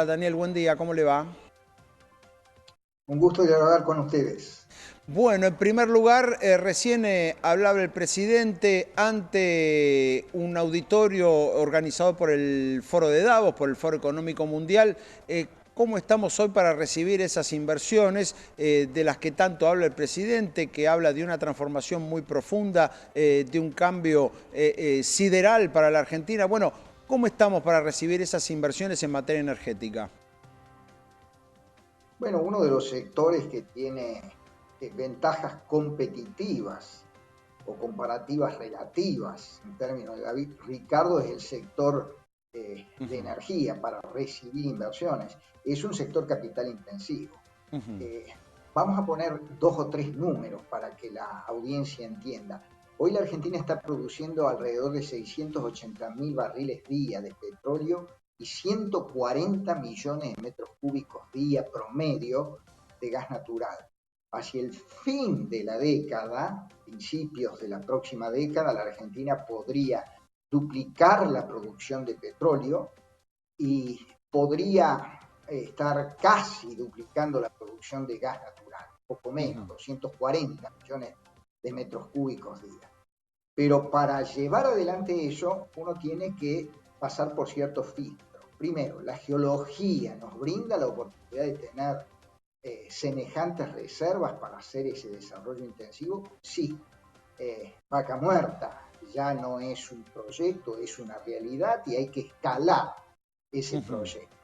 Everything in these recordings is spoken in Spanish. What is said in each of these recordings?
Daniel, buen día, ¿cómo le va? Un gusto dialogar con ustedes. Bueno, en primer lugar, recién hablaba el presidente ante un auditorio organizado por el Foro de Davos, por el Foro Económico Mundial. ¿Cómo estamos hoy para recibir esas inversiones de las que tanto habla el presidente, que habla de una transformación muy profunda, de un cambio sideral para la Argentina? Bueno, ¿cómo estamos para recibir esas inversiones en materia energética? Bueno, uno de los sectores que tiene ventajas competitivas o comparativas relativas en términos de David Ricardo es el sector de Ujú, energía para recibir inversiones. Es un sector capital intensivo. ujú. Eh, Vamos a poner dos o tres números para que la audiencia entienda. Hoy la Argentina está produciendo alrededor de 680.000 barriles día de petróleo y 140 millones de metros cúbicos día promedio de gas natural. Hacia el fin de la década, principios de la próxima década, la Argentina podría duplicar la producción de petróleo y podría estar casi duplicando la producción de gas natural, poco menos, Ujú. 240 millones de metros cúbicos día. Pero para llevar adelante eso, uno tiene que pasar por ciertos filtros. Primero, la geología nos brinda la oportunidad de tener semejantes reservas para hacer ese desarrollo intensivo. Sí, Vaca Muerta ya no es un proyecto, es una realidad y hay que escalar ese Ujú. proyecto.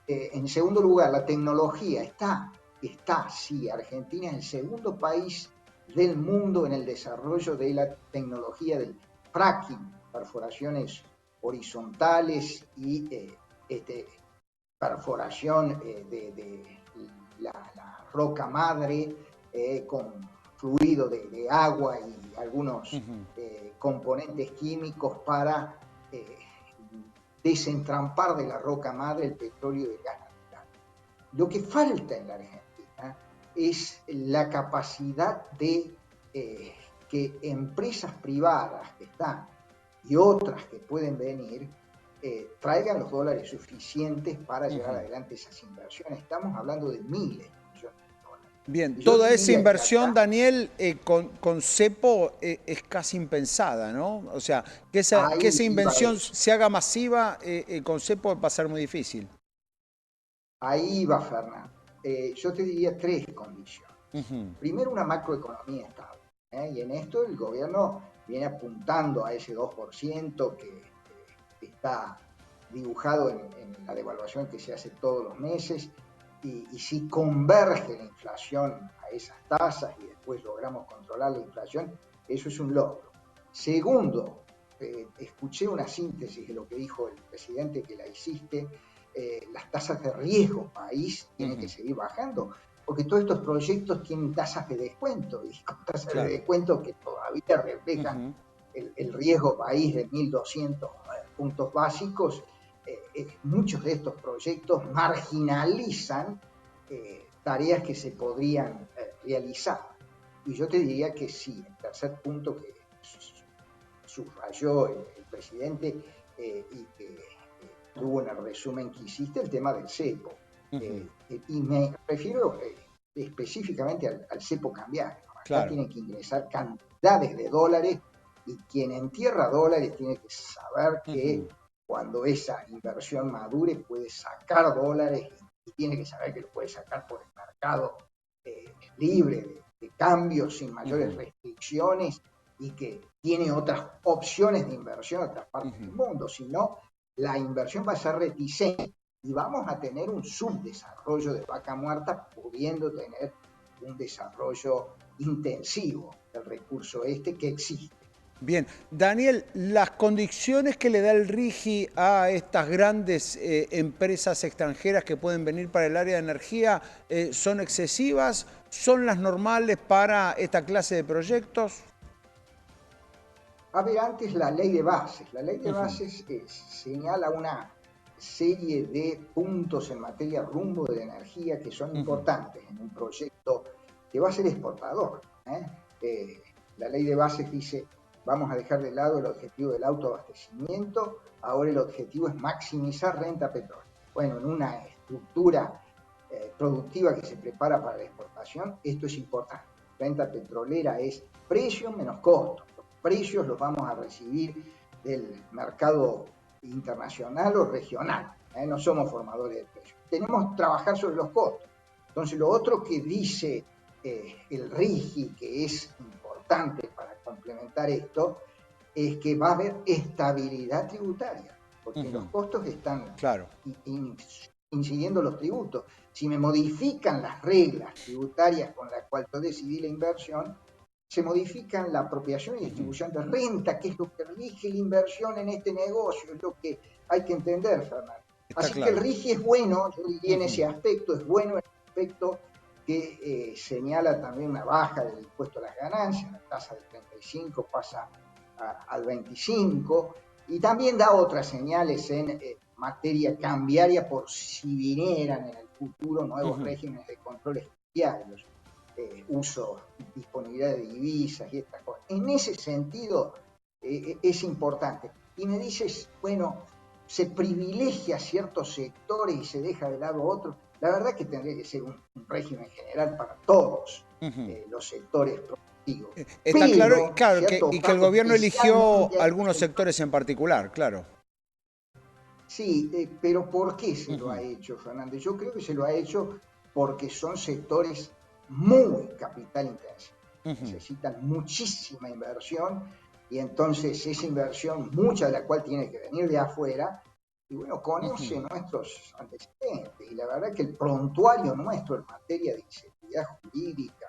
En segundo lugar, la tecnología está, sí, Argentina es el segundo país del mundo en el desarrollo de la tecnología del fracking, perforaciones horizontales y perforación de la roca madre con fluido de agua y algunos Ujú. componentes químicos para eh, desentrampar de la roca madre el petróleo y el gas natural. Lo que falta en la Argentina es la capacidad de que empresas privadas que están y otras que pueden venir traigan los dólares suficientes para llevar Ujú. adelante esas inversiones. Estamos hablando de miles de millones de dólares. Bien, Y yo toda esa diría que inversión, acá Daniel, con CEPO es casi impensada, ¿no? O sea, que ahí esa iba inversión eso, se haga masiva con CEPO va a ser muy difícil. ahí va Fernando. Yo te diría tres condiciones. Ujú. Primero, una macroeconomía estable. Y en esto el gobierno viene apuntando a ese 2% que está dibujado en la devaluación que se hace todos los meses. Y si converge la inflación a esas tasas y después logramos controlar la inflación, eso es un logro. Segundo, escuché una síntesis de lo que dijo el presidente que la hiciste, las tasas de riesgo país tienen que Ujú. seguir bajando, porque todos estos proyectos tienen tasas de descuento, y con tasas de Claro. descuento que todavía reflejan Ujú. el riesgo país de 1.200 puntos básicos. Muchos de estos proyectos marginalizan tareas que se podrían realizar. Y yo te diría que sí, el tercer punto que subrayó el presidente y que tuvo en el resumen que hiciste, el tema del cepo. Ujú. Y me refiero específicamente al cepo cambiario. Acá Claro. tienen que ingresar cantidades de dólares y quien entierra dólares tiene que saber Ujú. que cuando esa inversión madure puede sacar dólares y tiene que saber que lo puede sacar por el mercado libre de cambios sin mayores Ujú. restricciones y que tiene otras opciones de inversión en otras partes del Ujú. mundo, sino la inversión va a ser reticente y vamos a tener un subdesarrollo de Vaca Muerta pudiendo tener un desarrollo intensivo del recurso este que existe. Bien, Daniel, las condiciones que le da el RIGI a estas grandes empresas extranjeras que pueden venir para el área de energía son excesivas, son las normales para esta clase de proyectos. A ver, antes la ley de bases. La ley de Ujú, bases señala una serie de puntos en materia rumbo de energía que son ujú. importantes en un proyecto que va a ser exportador. La ley de bases dice, vamos a dejar de lado el objetivo del autoabastecimiento, ahora el objetivo es maximizar renta petróleo. Bueno, en una estructura productiva que se prepara para la exportación, esto es importante. Renta petrolera es precio menos costo. Los precios los vamos a recibir del mercado internacional o regional. No somos formadores de precios. Tenemos que trabajar sobre los costos. Entonces, lo otro que dice el RIGI, que es importante para complementar esto, es que va a haber estabilidad tributaria, porque los costos están incidiendo los tributos. Si me modifican las reglas tributarias con las cuales yo decidí la inversión, se modifican la apropiación y distribución de renta, que es lo que rige la inversión en este negocio, es lo que hay que entender, Fernando. Así que el RIGI es bueno, yo diría en ese aspecto, es bueno en el aspecto que señala también una baja del impuesto a las ganancias, la tasa del 35 pasa al 25, y también da otras señales en materia cambiaria por si vinieran en el futuro nuevos regímenes de controles cambiarios, uso, disponibilidad de divisas y estas cosas. En ese sentido es importante. Y me dices, bueno, se privilegia ciertos sectores y se deja de lado otros. La verdad que tendría que ser un régimen general para todos los sectores productivos. Está claro, y que el gobierno eligió algunos sectores en particular, claro. Sí, pero ¿por qué se lo ha hecho, Fernández? Yo creo que se lo ha hecho porque son sectores muy capital intensivos. Necesitan muchísima inversión y entonces esa inversión, mucha de la cual tiene que venir de afuera, y bueno, conoce nuestros antecedentes. Y la verdad que el prontuario nuestro en materia de inseguridad jurídica,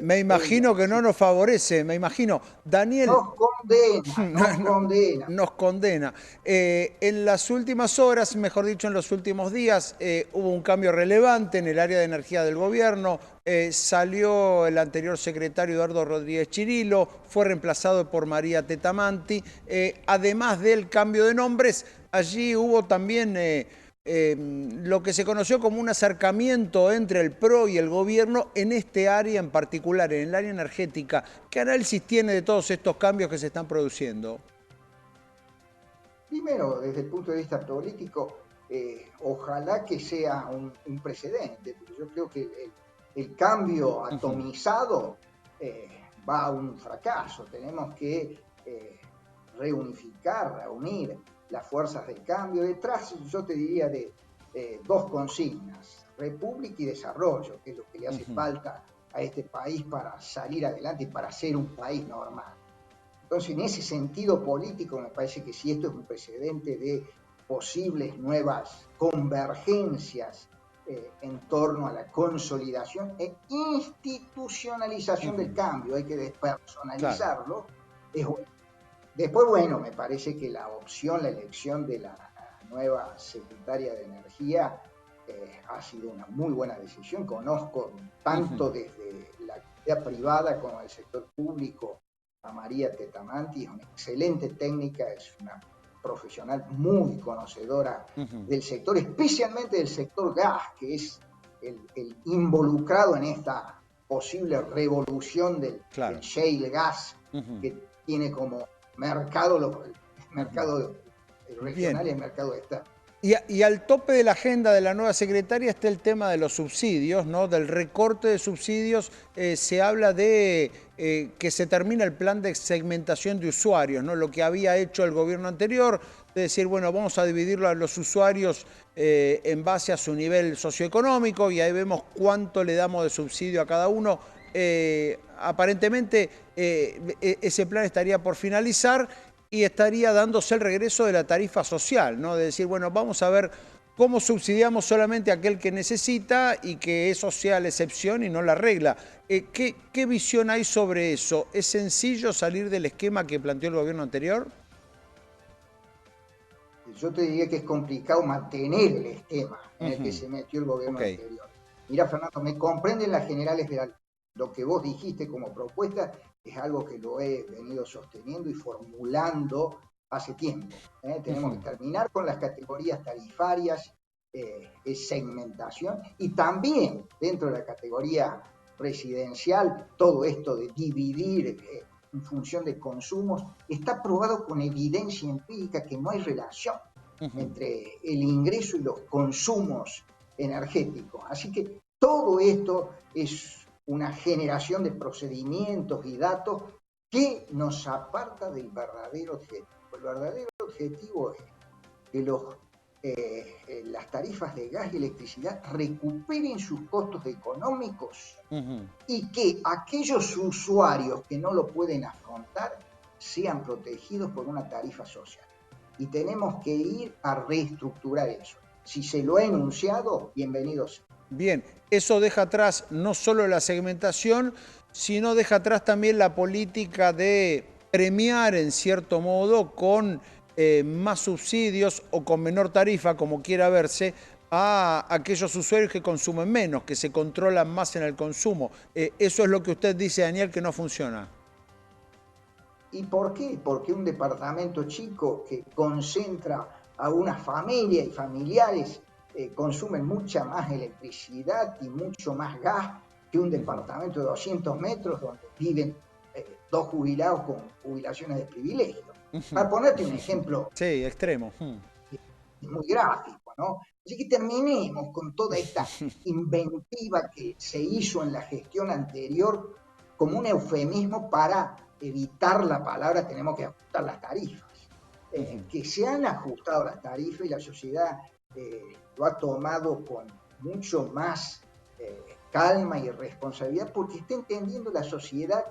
me imagino que no nos favorece, me imagino. Daniel. Nos condena. Nos condena. En las últimas horas, mejor dicho, en los últimos días, hubo un cambio relevante en el área de energía del gobierno. Salió el anterior secretario Eduardo Rodríguez Chirilo, fue reemplazado por María Tetamanti. Además del cambio de nombres, allí hubo también lo que se conoció como un acercamiento entre el PRO y el gobierno en este área en particular, en el área energética. ¿Qué análisis tiene de todos estos cambios que se están produciendo? Primero, desde el punto de vista político, ojalá que sea un precedente, porque yo creo que el cambio atomizado va a un fracaso. Tenemos que reunir las fuerzas del cambio. Detrás, yo te diría, de dos consignas: república y desarrollo, que es lo que le hace falta a este país para salir adelante y para ser un país normal. Entonces, en ese sentido político, me parece que si esto es un precedente de posibles nuevas convergencias en torno a la consolidación e institucionalización del cambio, hay que despersonalizarlo, es bueno. Después, bueno, me parece que la elección de la nueva secretaria de Energía ha sido una muy buena decisión. Conozco tanto desde la actividad privada como del sector público a María Tetamanti, es una excelente técnica, es una profesional muy conocedora del sector, especialmente del sector gas, que es el involucrado en esta posible revolución del shale gas, que tiene como mercado regional y el mercado externo. Y al tope de la agenda de la nueva secretaria está el tema de los subsidios, ¿no? Del recorte de subsidios. Se habla de que se termina el plan de segmentación de usuarios, ¿no? Lo que había hecho el gobierno anterior, de decir, bueno, vamos a dividirlo a los usuarios en base a su nivel socioeconómico y ahí vemos cuánto le damos de subsidio a cada uno. Aparentemente ese plan estaría por finalizar y estaría dándose el regreso de la tarifa social, ¿no? De decir, bueno, vamos a ver cómo subsidiamos solamente a aquel que necesita y que eso sea la excepción y no la regla. ¿Qué visión hay sobre eso? ¿Es sencillo salir del esquema que planteó el gobierno anterior? Yo te diría que es complicado mantener el esquema en el que se metió el gobierno anterior. Mira, Fernando, me comprenden las generales de lo que vos dijiste como propuesta, es algo que lo he venido sosteniendo y formulando hace tiempo. Tenemos que terminar con las categorías tarifarias, segmentación, y también dentro de la categoría residencial, todo esto de dividir en función de consumos, está probado con evidencia empírica que no hay relación entre el ingreso y los consumos energético. Así que todo esto es una generación de procedimientos y datos que nos aparta del verdadero objetivo. El verdadero objetivo es que las tarifas de gas y electricidad recuperen sus costos económicos y que aquellos usuarios que no lo pueden afrontar sean protegidos por una tarifa social. Y tenemos que ir a reestructurar eso. Si se lo ha enunciado, bienvenidos. Bien, eso deja atrás no solo la segmentación, sino deja atrás también la política de premiar en cierto modo con más subsidios o con menor tarifa, como quiera verse, a aquellos usuarios que consumen menos, que se controlan más en el consumo. Eso es lo que usted dice, Daniel, que no funciona. ¿Y por qué? Porque un departamento chico que concentra a una familia y familiares consumen mucha más electricidad y mucho más gas que un departamento de 200 metros donde viven dos jubilados con jubilaciones de privilegio. Para ponerte un ejemplo sí, extremo. Muy gráfico, ¿no? Así que terminemos con toda esta inventiva que se hizo en la gestión anterior como un eufemismo para evitar la palabra tenemos que ajustar las tarifas. Que se han ajustado las tarifas y la sociedad lo ha tomado con mucho más calma y responsabilidad porque está entendiendo la sociedad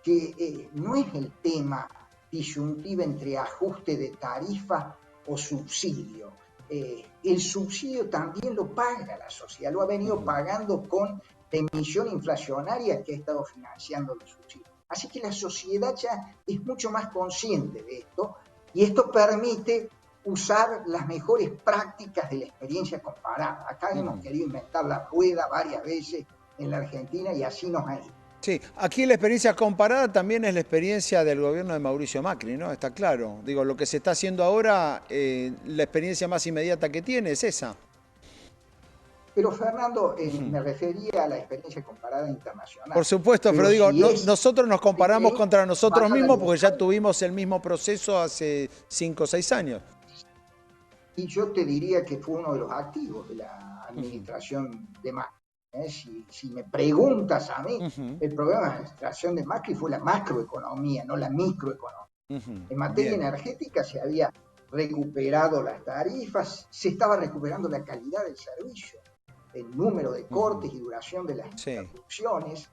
que no es el tema disyuntiva entre ajuste de tarifa o subsidio. El subsidio también lo paga la sociedad, lo ha venido pagando con la emisión inflacionaria que ha estado financiando los subsidios. Así que la sociedad ya es mucho más consciente de esto y esto permite usar las mejores prácticas de la experiencia comparada. Acá hemos querido inventar la rueda varias veces en la Argentina y así nos ha ido. Sí, aquí la experiencia comparada también es la experiencia del gobierno de Mauricio Macri, ¿no? Está claro. Digo, lo que se está haciendo ahora, la experiencia más inmediata que tiene es esa. Pero Fernando, me refería a la experiencia comparada internacional. Por supuesto, pero digo, nosotros nos comparamos contra nosotros mismos porque ya tuvimos el mismo proceso hace 5 o 6 años. Y yo te diría que fue uno de los activos de la administración de Macri. Si me preguntas a mí, el problema de la administración de Macri fue la macroeconomía, no la microeconomía. En materia energética se había recuperado las tarifas, se estaba recuperando la calidad del servicio, el número de cortes y duración de las interrupciones,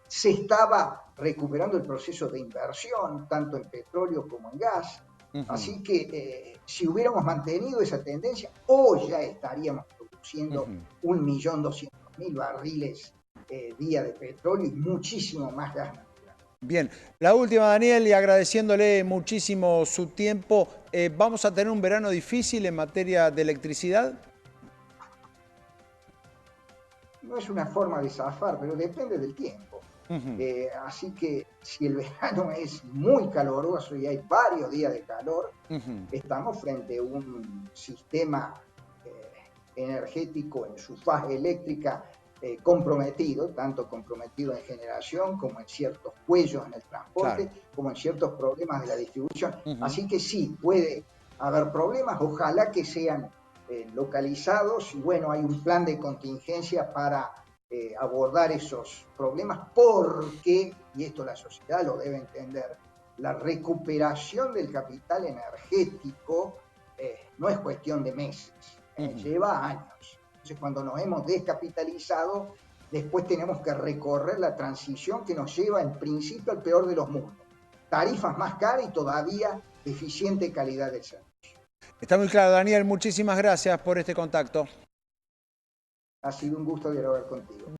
se estaba recuperando el proceso de inversión, tanto en petróleo como en gas. Así que si hubiéramos mantenido esa tendencia, hoy ya estaríamos produciendo 1.200.000 barriles día de petróleo y muchísimo más gas natural. Bien, la última, Daniel, y agradeciéndole muchísimo su tiempo. ¿Vamos a tener un verano difícil en materia de electricidad? No es una forma de zafar, pero depende del tiempo. Así que si el verano es muy caluroso y hay varios días de calor, estamos frente a un sistema energético en su fase eléctrica comprometido, tanto comprometido en generación como en ciertos cuellos en el transporte, como en ciertos problemas de la distribución. Así que sí, puede haber problemas, ojalá que sean localizados y bueno, hay un plan de contingencia para abordar esos problemas porque, y esto la sociedad lo debe entender, la recuperación del capital energético no es cuestión de meses, lleva años. Entonces, cuando nos hemos descapitalizado, después tenemos que recorrer la transición que nos lleva en principio al peor de los mundos. Tarifas más caras y todavía deficiente calidad del servicio. Está muy claro, Daniel. Muchísimas gracias por este contacto. Ha sido un gusto dialogar contigo.